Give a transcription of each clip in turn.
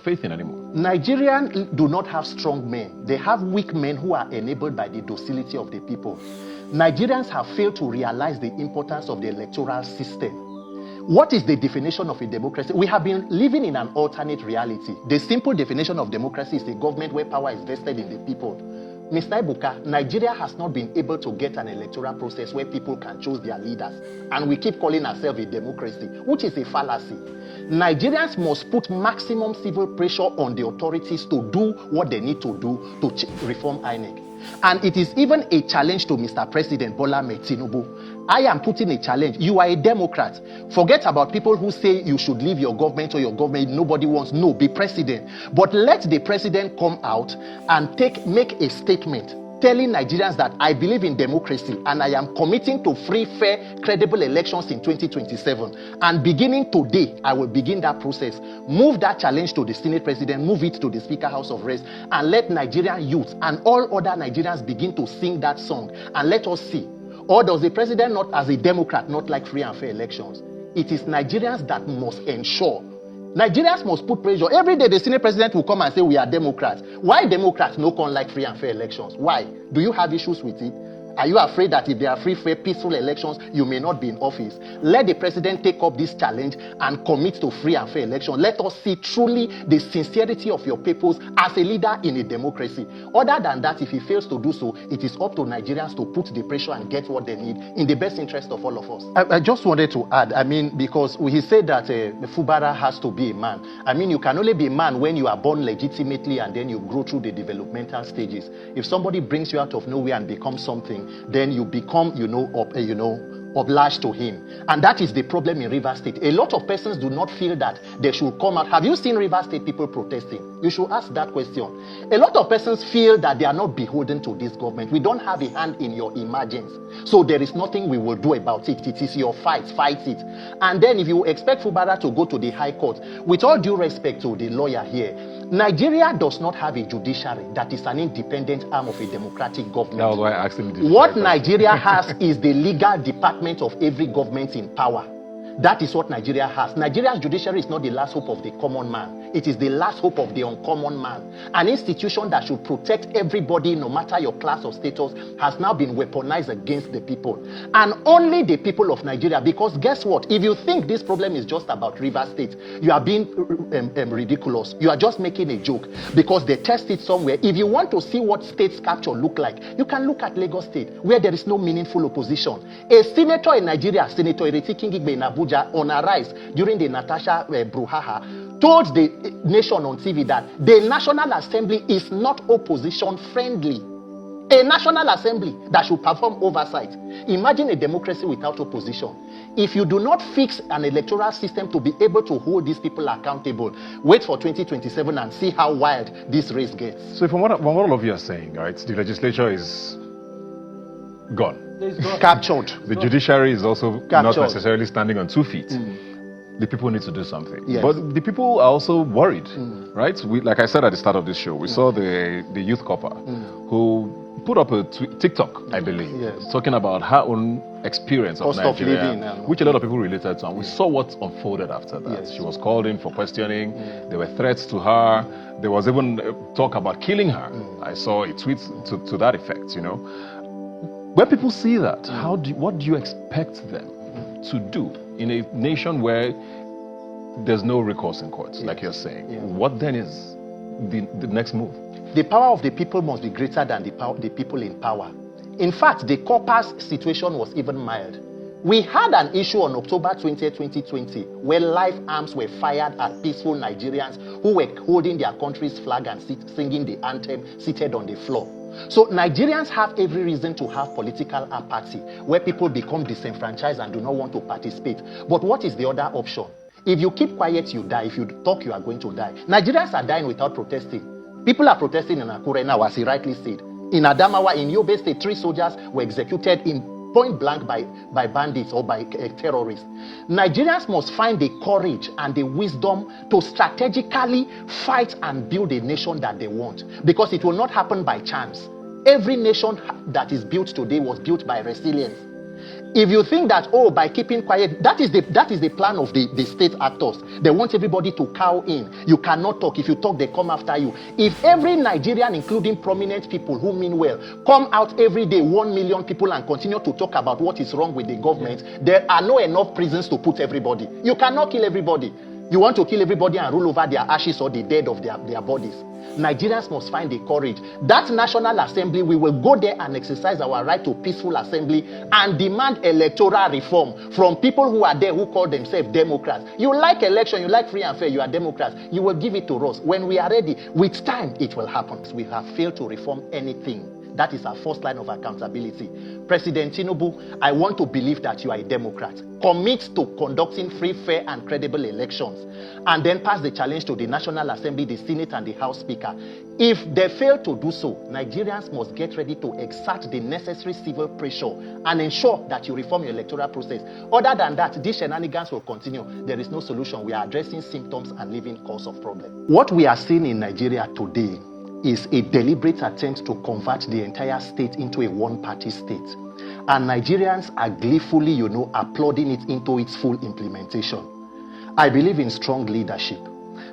faith in anymore. Nigerians do not have strong men. They have weak men who are enabled by the docility of the people. Nigerians have failed to realize the importance of the electoral system. What is the definition of a democracy? We have been living in an alternate reality. The simple definition of democracy is a government where power is vested in the people. Mr. Ibuka, Nigeria has not been able to get an electoral process where people can choose their leaders. And we keep calling ourselves a democracy, which is a fallacy. Nigerians must put maximum civil pressure on the authorities to do what they need to do to reform INEC. And it is even a challenge to Mr. President Bola Ahmed Tinubu. I am putting a challenge. You are a Democrat. Forget about people who say you should leave your government or your government nobody wants. No, be president. But let the president come out and make a statement telling Nigerians that I believe in democracy and I am committing to free, fair, credible elections in 2027. And beginning today, I will begin that process. Move that challenge to the Senate President, move it to the Speaker House of Reps, and let Nigerian youth and all other Nigerians begin to sing that song. And let us see. Or does the president not, as a Democrat, not like free and fair elections? It is Nigerians that must ensure. Nigerians must put pressure. Every day the Senate President will come and say we are Democrats. Why Democrats no come like free and fair elections? Why? Do you have issues with it? Are you afraid that if there are free, fair, peaceful elections, you may not be in office? Let the president take up this challenge and commit to free and fair elections. Let us see truly the sincerity of your peoples as a leader in a democracy. Other than that, if he fails to do so, it is up to Nigerians to put the pressure and get what they need in the best interest of all of us. I just wanted to add, because he said that Fubara has to be a man. You can only be a man when you are born legitimately and then you grow through the developmental stages. If somebody brings you out of nowhere and becomes something, then you become, obliged to him. And that is the problem in Rivers State. A lot of persons do not feel that they should come out. Have you seen Rivers State people protesting? You should ask that question. A lot of persons feel that they are not beholden to this government. We don't have a hand in your emergence. So there is nothing we will do about it. It is your fight it. And then if you expect Fubara to go to the High Court, with all due respect to the lawyer here, Nigeria does not have a judiciary that is an independent arm of a democratic government. That was why I asked him this. What Nigeria has is the legal department of every government in power. That is what Nigeria has. Nigeria's judiciary is not the last hope of the common man. It is the last hope of the uncommon man. An institution that should protect everybody, no matter your class or status, has now been weaponized against the people. And only the people of Nigeria, because guess what? If you think this problem is just about Rivers State, you are being ridiculous. You are just making a joke because they test it somewhere. If you want to see what state's capture look like, you can look at Lagos State, where there is no meaningful opposition. A senator in Nigeria, Senator Ireti Kingigbe in Abuja, on a rise during the Natasha Bruhaha, told the nation on TV that the National Assembly is not opposition friendly. A National Assembly that should perform oversight. Imagine a democracy without opposition. If you do not fix an electoral system to be able to hold these people accountable, wait for 2027 and see how wild this race gets. So from what all of you are saying, right, the legislature is gone. Captured. The judiciary is also Captured. not necessarily standing on 2 feet. The people need to do something. Yes. But the people are also worried, right? Like I said at the start of this show, we saw the youth copper who put up a TikTok, I believe, talking about her own experience of Nigeria, which a lot of people related to. And we saw what unfolded after that. Yes. She was called in for questioning. There were threats to her. There was even talk about killing her. I saw a tweet to that effect, When people see that, what do you expect them to do in a nation where there's no recourse in courts, like you're saying? What then is the next move? The power of the people must be greater than the people in power. In fact, the corpers situation was even mild. We had an issue on October 20, 2020, where live arms were fired at peaceful Nigerians who were holding their country's flag and singing the anthem seated on the floor. So Nigerians have every reason to have political apathy, where people become disenfranchised and do not want to participate. But what is the other option? If you keep quiet, you die. If you talk, you are going to die. Nigerians are dying without protesting. People are protesting in Akure now, as he rightly said. In Adamawa, in Yobe State, 3 soldiers were executed in point blank by bandits or by terrorists. Nigerians must find the courage and the wisdom to strategically fight and build a nation that they want, because it will not happen by chance. Every nation that is built today was built by resilience. If you think that, oh, by keeping quiet, that is the plan of the state actors. They want everybody to cow in. You cannot talk. If you talk, they come after you. If every Nigerian, including prominent people who mean well, come out every day, 1 million people, and continue to talk about what is wrong with the government, there are not enough prisons to put everybody. You cannot kill everybody. You want to kill everybody and rule over their ashes or the dead of their bodies. Nigerians must find the courage. That National Assembly, we will go there and exercise our right to peaceful assembly and demand electoral reform from people who are there who call themselves Democrats. You like election, you like free and fair, you are Democrats. You will give it to us. When we are ready, with time, it will happen. We have failed to reform anything. That is our first line of accountability. President Tinubu, I want to believe that you are a Democrat. Commit to conducting free, fair, and credible elections, and then pass the challenge to the National Assembly, the Senate, and the House Speaker. If they fail to do so, Nigerians must get ready to exert the necessary civil pressure and ensure that you reform your electoral process. Other than that, these shenanigans will continue. There is no solution. We are addressing symptoms and leaving cause of problem. What we are seeing in Nigeria today is a deliberate attempt to convert the entire state into a one-party state. And Nigerians are gleefully, applauding it into its full implementation. I believe in strong leadership.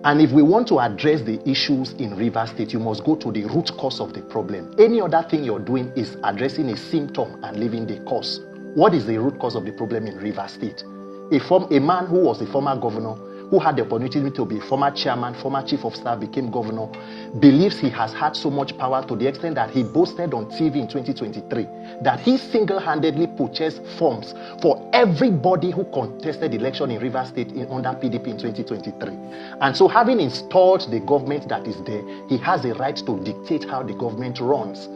And if we want to address the issues in Rivers State, you must go to the root cause of the problem. Any other thing you're doing is addressing a symptom and leaving the cause. What is the root cause of the problem in Rivers State? A man who was a former governor, who had the opportunity to be former chairman, former chief of staff, became governor, believes he has had so much power to the extent that he boasted on TV in 2023 that he single-handedly purchased forms for everybody who contested the election in Rivers State under PDP in 2023. And so, having installed the government that is there, he has a right to dictate how the government runs.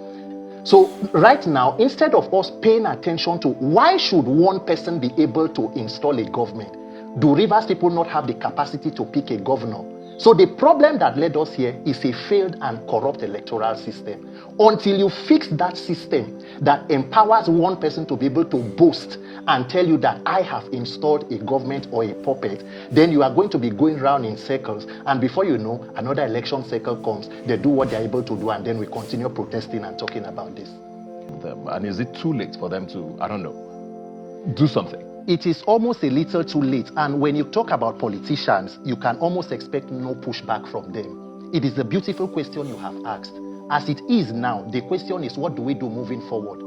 So right now, instead of us paying attention to why should one person be able to install a government, do Rivers people not have the capacity to pick a governor? So the problem that led us here is a failed and corrupt electoral system. Until you fix that system that empowers one person to be able to boast and tell you that I have installed a government or a puppet, then you are going to be going around in circles, and before you know, another election cycle comes, they do what they're able to do, and then we continue protesting and talking about this. And is it too late for them to, I don't know, do something? It is almost a little too late, and when you talk about politicians, you can almost expect no pushback from them. It is a beautiful question you have asked. As it is now, the question is, what do we do moving forward?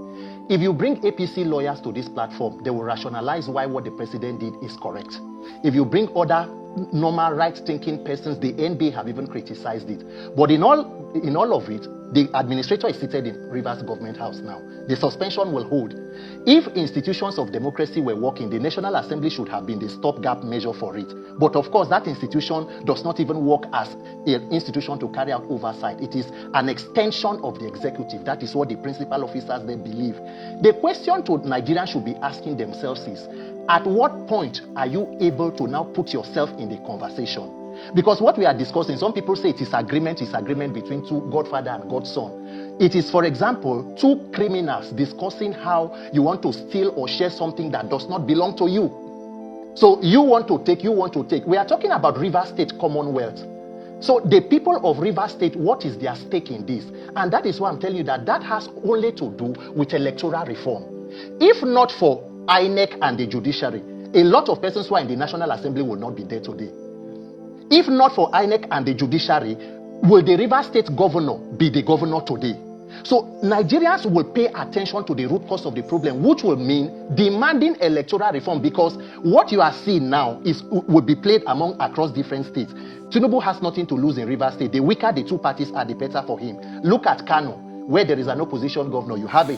If you bring APC lawyers to this platform, they will rationalize why what the president did is correct. If you bring other normal right-thinking persons, the NBA have even criticized it. But in all of it, the administrator is seated in Rivers Government House now. The suspension will hold. If institutions of democracy were working, the National Assembly should have been the stopgap measure for it. But of course, that institution does not even work as an institution to carry out oversight. It is an extension of the executive. That is what the principal officers they believe. The question to Nigerians should be asking themselves is, at what point are you able to now put yourself in the conversation? Because what we are discussing, some people say it is agreement between two Godfather and Godson. It is, for example, two criminals discussing how you want to steal or share something that does not belong to you. So you want to take. We are talking about Rivers State Commonwealth. So the people of Rivers State, what is their stake in this? And that is why I'm telling you that has only to do with electoral reform. If not for INEC and the judiciary, a lot of persons who are in the National Assembly will not be there today. If not for INEC and the judiciary, will the Rivers State governor be the governor today? So Nigerians will pay attention to the root cause of the problem, which will mean demanding electoral reform, because what you are seeing now will be played across different states. Tinubu has nothing to lose in Rivers State. The weaker the two parties are, the better for him. Look at Kano, where there is an opposition governor. You have a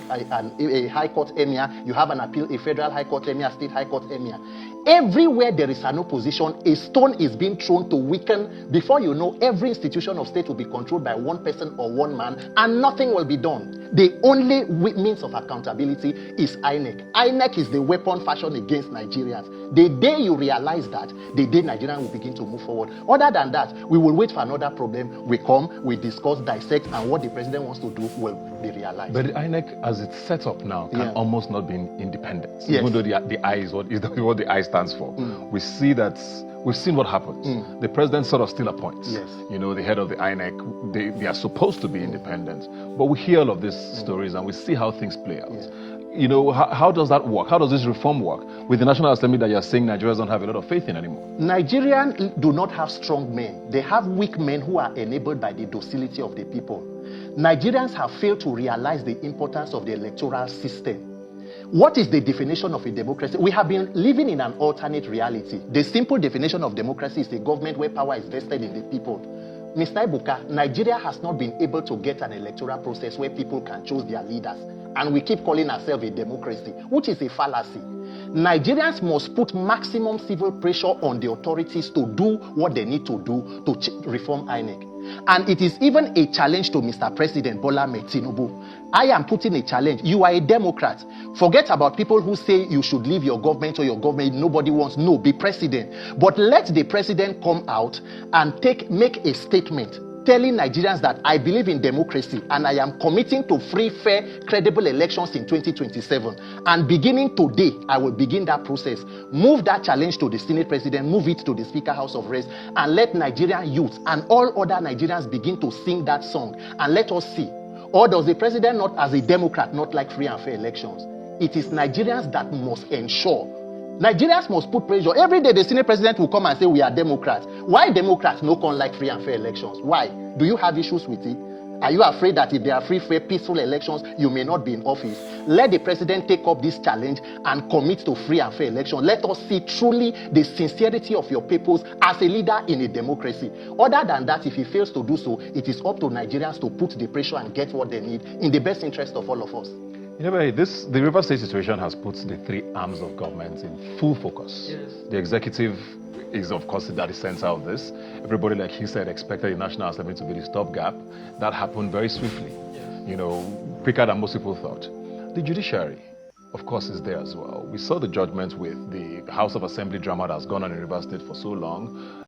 high court emir, you have an appeal, a federal high court emir, state high court emir. Everywhere there is an opposition, a stone is being thrown to weaken. Before you know, every institution of state will be controlled by one person or one man, and nothing will be done. The only means of accountability is INEC. INEC is the weapon fashioned against Nigerians. The day you realize that, the day Nigerians will begin to move forward. Other than that, we will wait for another problem. We come, we discuss, dissect, and what the president wants to do will be realized. But the INEC, as it's set up now, can almost not be independent. Yes. Even though the I is what the I stands for. We see that. We've seen what happens. The president sort of still appoints. Yes. The head of the INEC. They are supposed to be independent. But we hear all of these stories and we see how things play out. Yes. you know, how does that work? How does this reform work with the National Assembly that you're saying Nigerians don't have a lot of faith in anymore? Nigerians do not have strong men. They have weak men who are enabled by the docility of the people. Nigerians have failed to realize the importance of the electoral system. What is the definition of a democracy? We have been living in an alternate reality. The simple definition of democracy is a government where power is vested in the people. Mr. Ibuka, Nigeria has not been able to get an electoral process where people can choose their leaders. And we keep calling ourselves a democracy, which is a fallacy. Nigerians must put maximum civil pressure on the authorities to do what they need to do to reform INEC. And it is even a challenge to Mr. President Bola Ahmed Tinubu. I am putting a challenge. You are a Democrat. Forget about people who say you should leave your government or your government nobody wants. No, be president. But let the president come out and make a statement telling Nigerians that I believe in democracy and I am committing to free, fair, credible elections in 2027. And beginning today, I will begin that process. Move that challenge to the Senate President, move it to the Speaker House of Reps, and let Nigerian youth and all other Nigerians begin to sing that song. And let us see. Or does the president not, as a Democrat, not like free and fair elections? It is Nigerians that must ensure. Nigerians must put pressure. Every day the Senate President will come and say we are Democrats. Why Democrats no can like free and fair elections? Why? Do you have issues with it? Are you afraid that if there are free, fair, peaceful elections, you may not be in office? Let the president take up this challenge and commit to free and fair elections. Let us see truly the sincerity of your peoples as a leader in a democracy. Other than that, if he fails to do so, it is up to Nigerians to put the pressure and get what they need in the best interest of all of us. You know, the River State situation has put the three arms of government in full focus. Yes. The executive is, of course, at the center of this. Everybody, like he said, expected the National Assembly to be the stopgap. That happened very swiftly, you know, quicker than most people thought. The judiciary, of course, is there as well. We saw the judgment with the House of Assembly drama that has gone on in River State for so long.